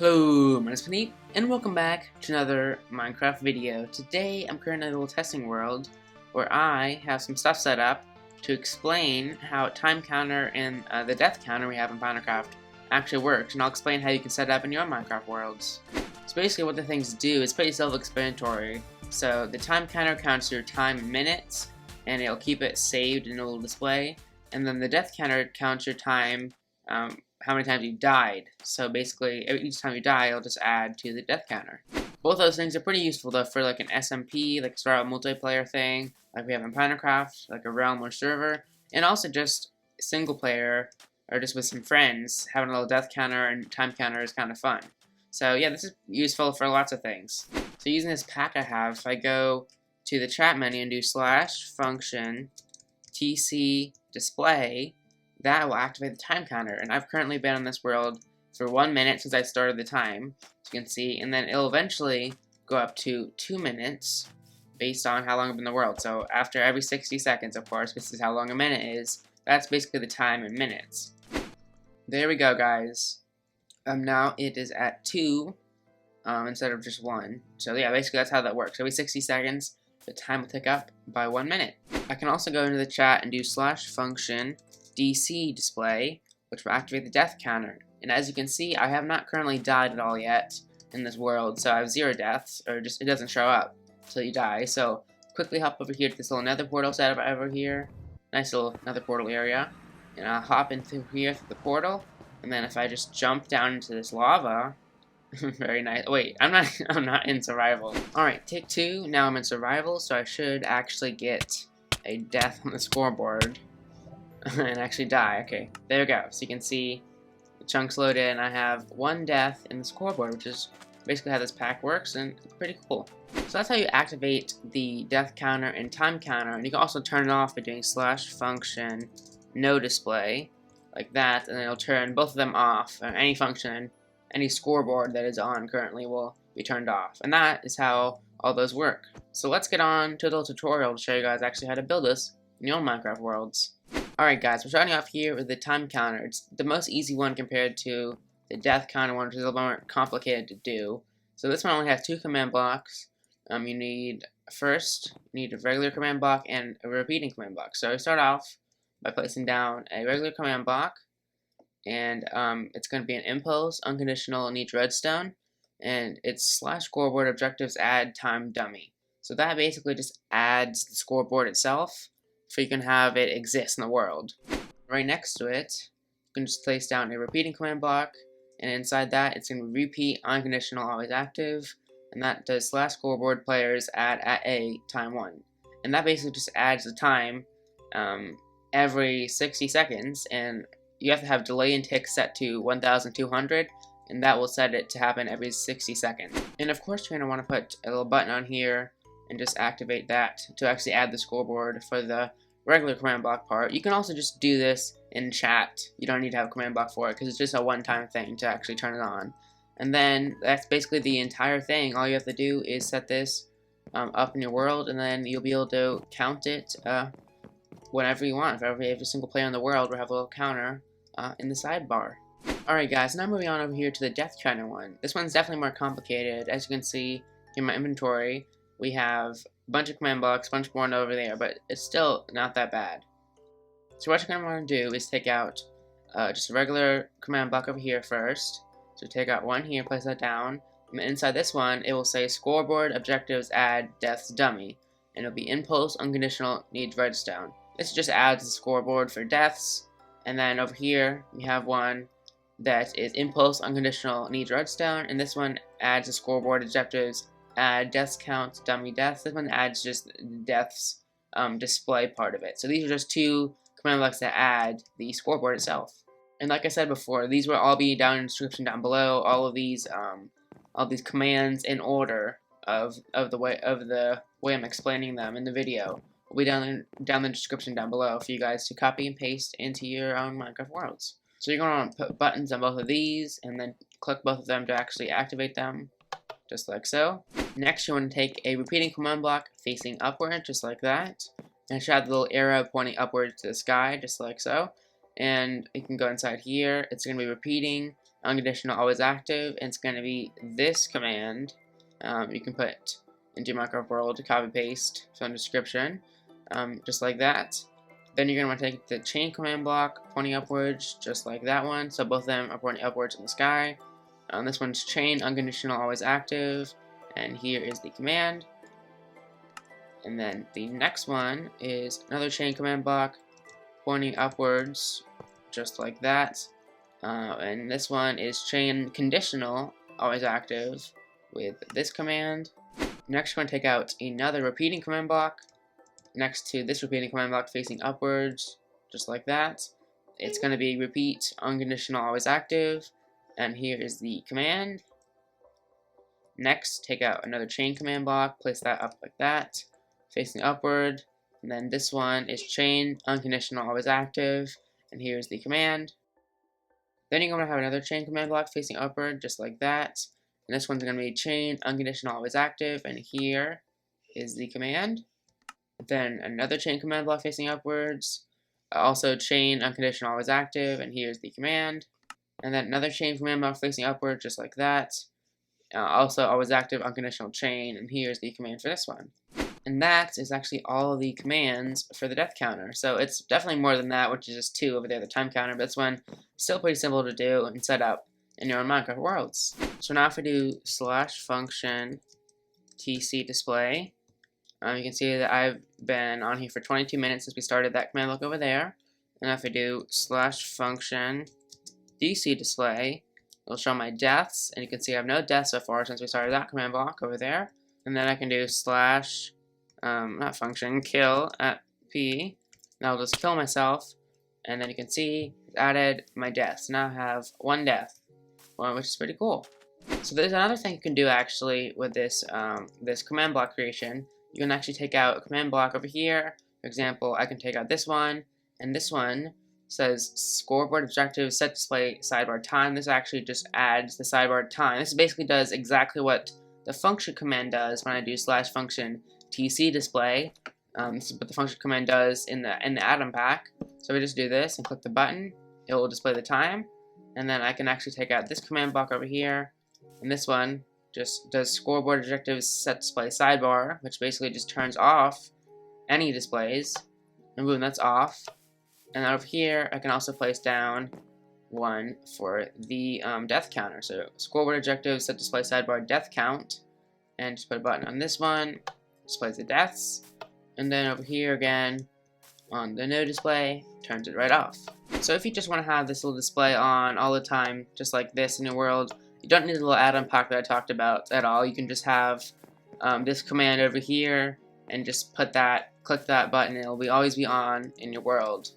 Hello, my name is PNAPE, and welcome back to another Minecraft video. Today, I'm currently in a little testing world where I have some stuff set up to explain how time counter and the death counter we have in Minecraft actually works, and I'll explain how you can set it up in your Minecraft worlds. So basically what the things do is pretty self-explanatory. So the time counter counts your time in minutes, and it'll keep it saved in a little display, and then the death counter counts your time, how many times you died. So basically, each time you die, it'll just add to the death counter. Both those things are pretty useful though for like an SMP, like a survival multiplayer thing, like we have in Minecraft, like a realm or server, and also just single player or just with some friends. Having a little death counter and time counter is kind of fun. So yeah, this is useful for lots of things. So using this pack I have, if I go to the chat menu and do /function tc display, that will activate the time counter, and I've currently been on this world for 1 minute since I started the time, as you can see, and then it'll eventually go up to 2 minutes based on how long I've been in the world. So after every 60 seconds, of course, this is how long a minute is. That's basically the time in minutes. There we go, guys. Now it is at 2 instead of just 1. So yeah, basically that's how that works. Every 60 seconds, the time will tick up by 1 minute. I can also go into the chat and do /function DC display, which will activate the death counter. And as you can see, I have not currently died at all yet in this world, so I have 0 deaths, or just it doesn't show up until you die. So quickly hop over here to this little nether portal set up over here. Nice little nether portal area. And I'll hop in through here through the portal, and then if I just jump down into this lava, very nice. Wait, I'm not in survival. Alright, take 2. Now I'm in survival, so I should actually get a death on the scoreboard. And actually die. Okay, there we go. So you can see the chunks loaded, and I have 1 death in the scoreboard, which is basically how this pack works, and it's pretty cool. So that's how you activate the death counter and time counter, and you can also turn it off by doing /function no display, like that, and then it'll turn both of them off, and any function, any scoreboard that is on currently will be turned off. And that is how all those work. So let's get on to a little tutorial to show you guys actually how to build this in your own Minecraft worlds. Alright guys, we're starting off here with the time counter. It's the most easy one compared to the death counter one, which is a little more complicated to do. So this one only has 2 command blocks. You need a regular command block and a repeating command block. So I start off by placing down a regular command block, and it's going to be an impulse, unconditional, needs redstone, and it's /scoreboard objectives add time dummy. So that basically just adds the scoreboard itself, so you can have it exist in the world. Right next to it, you can just place down a repeating command block, and inside that, it's going to repeat unconditional always active, and that does /scoreboard players add at a time 1. And that basically just adds the time every 60 seconds, and you have to have delay and tick set to 1200, and that will set it to happen every 60 seconds. And of course, you're going to want to put a little button on here and just activate that to actually add the scoreboard for the regular command block part. You can also just do this in chat. You don't need to have a command block for it because it's just a one-time thing to actually turn it on. And then that's basically the entire thing. All you have to do is set this up in your world, and then you'll be able to count it whenever you want. If every single player in the world will have a little counter in the sidebar. Alright guys, now moving on over here to the death counter one. This one's definitely more complicated. As you can see in my inventory, we have a bunch of command blocks, a bunch more over there, but it's still not that bad. So what you're going to want to do is take out just a regular command block over here first. So take out 1 here, place that down, and then inside this one, it will say scoreboard objectives add deaths dummy, and it'll be impulse unconditional needs redstone. This just adds the scoreboard for deaths, and then over here we have one that is impulse unconditional needs redstone, and this one adds the scoreboard objectives add deaths count dummy deaths. This one adds just the deaths display part of it. So these are just 2 command blocks that add the scoreboard itself. And like I said before, these will all be down in the description down below. All these commands in order of the way I'm explaining them in the video will be down the description down below for you guys to copy and paste into your own Minecraft worlds. So you're going to want to put buttons on both of these, and then click both of them to actually activate them, just like so. Next, you want to take a repeating command block facing upward, just like that, and it should have the little arrow pointing upwards to the sky, just like so. And you can go inside here. It's going to be repeating unconditional always active, and it's going to be this command. You can put into Minecraft world to copy paste from the description, just like that. Then you're going to want to take the chain command block pointing upwards, just like that one. So both of them are pointing upwards in the sky. This one's chain unconditional always active, and here is the command. And then the next one is another chain command block pointing upwards, just like that. And this one is chain conditional always active with this command. Next, we're going to take out another repeating command block next to this repeating command block facing upwards, just like that. It's going to be repeat unconditional always active, and here is the command. Next, take out another chain command block, place that up like that, facing upward, and then this one is chain unconditional always active, and here's the command. Then you're going to have another chain command block facing upward, just like that, and this one's going to be chain unconditional always active, and here is the command. Then another chain command block facing upwards, also chain unconditional always active, and here's the command. And then another chain command block facing upward, just like that, also always active unconditional chain, and here's the command for this one. And that is actually all the commands for the death counter. So it's definitely more than that, which is just 2 over there, the time counter, but this one still pretty simple to do and set up in your own Minecraft worlds. So now if I do /function tc display, you can see that I've been on here for 22 minutes since we started that command block over there. And if I do /function dc display, it'll show my deaths, and you can see I have no deaths so far since we started that command block over there. And then I can do not function, kill at p, and I'll just kill myself, and then you can see it's added my deaths. Now I have 1 death, which is pretty cool. So there's another thing you can do actually with this this command block creation. You can actually take out a command block over here. For example, I can take out this one, and this one says scoreboard objective set display sidebar time. This actually just adds the sidebar time. This basically does exactly what the function command does when I do /function tc display. This is what the function command does in the addon pack. So we just do this and click the button. It will display the time, and then I can actually take out this command block over here, and this one just does scoreboard objectives set display sidebar, which basically just turns off any displays, and boom, that's off. And over here I can also place down one for the death counter. So scoreboard objectives set display sidebar death count, and just put a button on this one, displays the deaths, and then over here again on the no display turns it right off. So if you just want to have this little display on all the time, just like this in your world, you don't need the little add-on pack that I talked about at all. You can just have this command over here and just click that button, and it'll always be on in your world.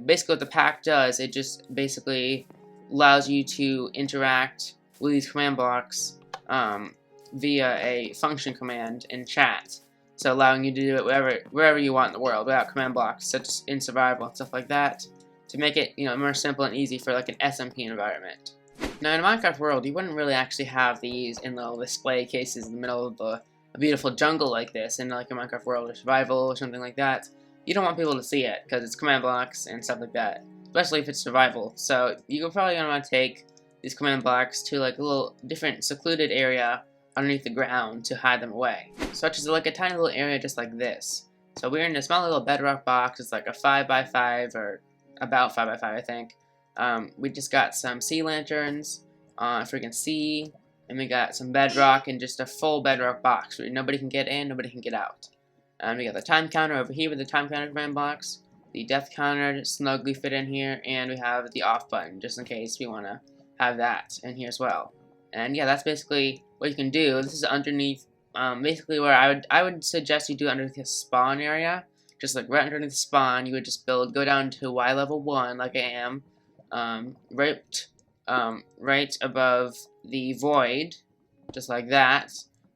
Basically what the pack does, it just basically allows you to interact with these command blocks via a function command in chat. So allowing you to do it wherever you want in the world without command blocks, such as in survival and stuff like that, to make it more simple and easy for like an SMP environment. Now in a Minecraft world, you wouldn't really actually have these in little display cases in the middle of a beautiful jungle like this, in like a Minecraft world or survival or something like that. You don't want people to see it because it's command blocks and stuff like that, especially if it's survival. So you're probably going to want to take these command blocks to like a little different secluded area underneath the ground to hide them away, such as like a tiny little area just like this. So we're in a small little bedrock box. It's like a 5x5 or about 5x5, I think. We just got some sea lanterns, freaking sea, and we got some bedrock and just a full bedrock box where nobody can get in, nobody can get out. We got the time counter over here with the time counter command blocks, the death counter snugly fit in here, and we have the off button just in case we want to have that in here as well. And yeah, that's basically what you can do. This is underneath, basically where I would suggest you do underneath the spawn area. Just like right underneath the spawn, you would just go down to Y level 1 like I am, right above the void, just like that,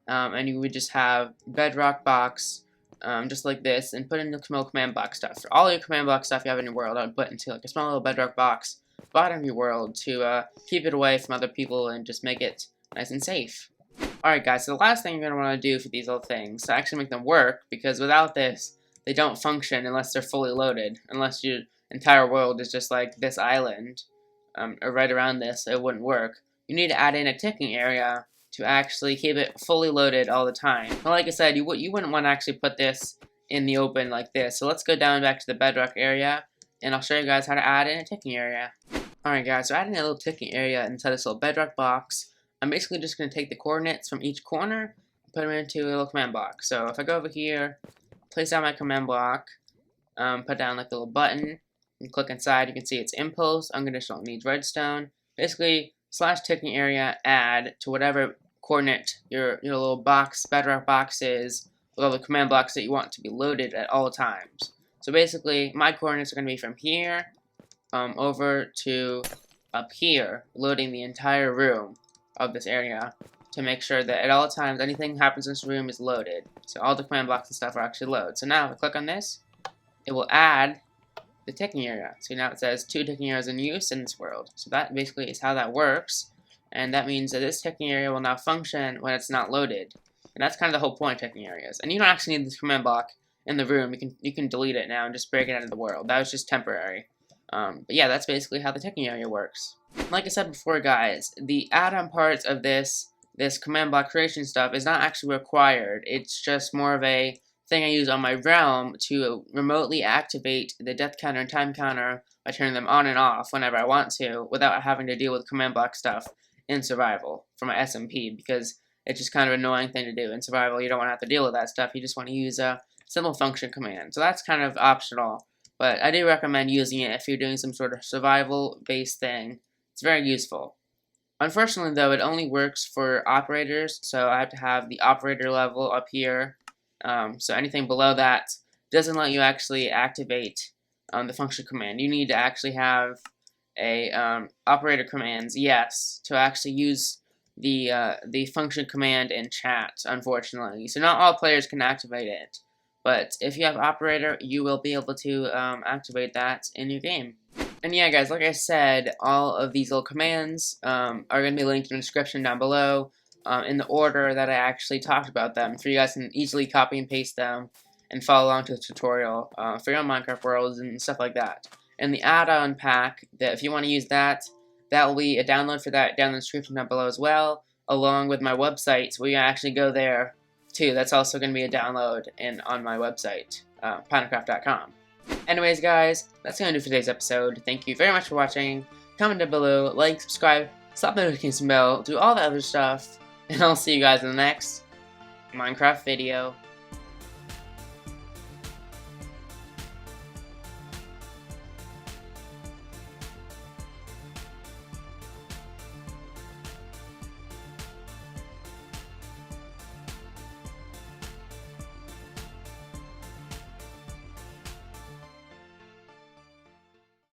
and you would just have bedrock box, just like this, and put in the small command block stuff. For all your command block stuff you have in your world, I would put into like a small little bedrock box bottom of your world to keep it away from other people and just make it nice and safe. Alright guys, so the last thing you're going to want to do for these little things to actually make them work, because without this, they don't function unless they're fully loaded, unless your entire world is just like this island. or right around this, so it wouldn't work. You need to add in a ticking area to actually keep it fully loaded all the time. But like I said, you wouldn't want to actually put this in the open like this. So let's go down back to the bedrock area, and I'll show you guys how to add in a ticking area. Alright guys, so adding a little ticking area inside this little bedrock box, I'm basically just going to take the coordinates from each corner and put them into a little command block. So if I go over here, place down my command block, put down like the little button, and click inside, you can see it's impulse, unconditional, needs redstone. Basically, / ticking area add to whatever coordinate your little box, bedrock box is, with all the command blocks that you want to be loaded at all times. So basically, my coordinates are going to be from here over to up here, loading the entire room of this area to make sure that at all times anything happens in this room is loaded. So all the command blocks and stuff are actually loaded. So now if I click on this, it will add the ticking area. So now it says 2 ticking areas in use in this world. So that basically is how that works. And that means that this ticking area will now function when it's not loaded. And that's kind of the whole point of ticking areas. And you don't actually need this command block in the room. You can delete it now and just break it out of the world. That was just temporary. But yeah, that's basically how the ticking area works. Like I said before, guys, the add-on parts of this command block creation stuff is not actually required. It's just more of a thing I use on my realm to remotely activate the death counter and time counter by turning them on and off whenever I want to, without having to deal with command block stuff in survival for my SMP, because it's just kind of an annoying thing to do. In survival, you don't want to have to deal with that stuff. You just want to use a simple function command. So that's kind of optional. But I do recommend using it if you're doing some sort of survival-based thing. It's very useful. Unfortunately, though, it only works for operators, so I have to have the operator level up here. So anything below that doesn't let you actually activate the function command. You need to actually have a operator commands, yes, to actually use the function command in chat, unfortunately. So not all players can activate it. But if you have operator, you will be able to activate that in your game. And yeah, guys, like I said, all of these little commands are going to be linked in the description down below in the order that I actually talked about them, so you guys can easily copy and paste them and follow along to the tutorial for your own Minecraft worlds and stuff like that. And the add-on pack, that if you want to use that, that will be a download for that down in the description down below as well, along with my website, where you can actually go there too. That's also going to be a download on my website, PNAPE.com. Anyways, guys, that's going to do for today's episode. Thank you very much for watching. Comment down below, like, subscribe, slap the notification bell, do all that other stuff, and I'll see you guys in the next Minecraft video.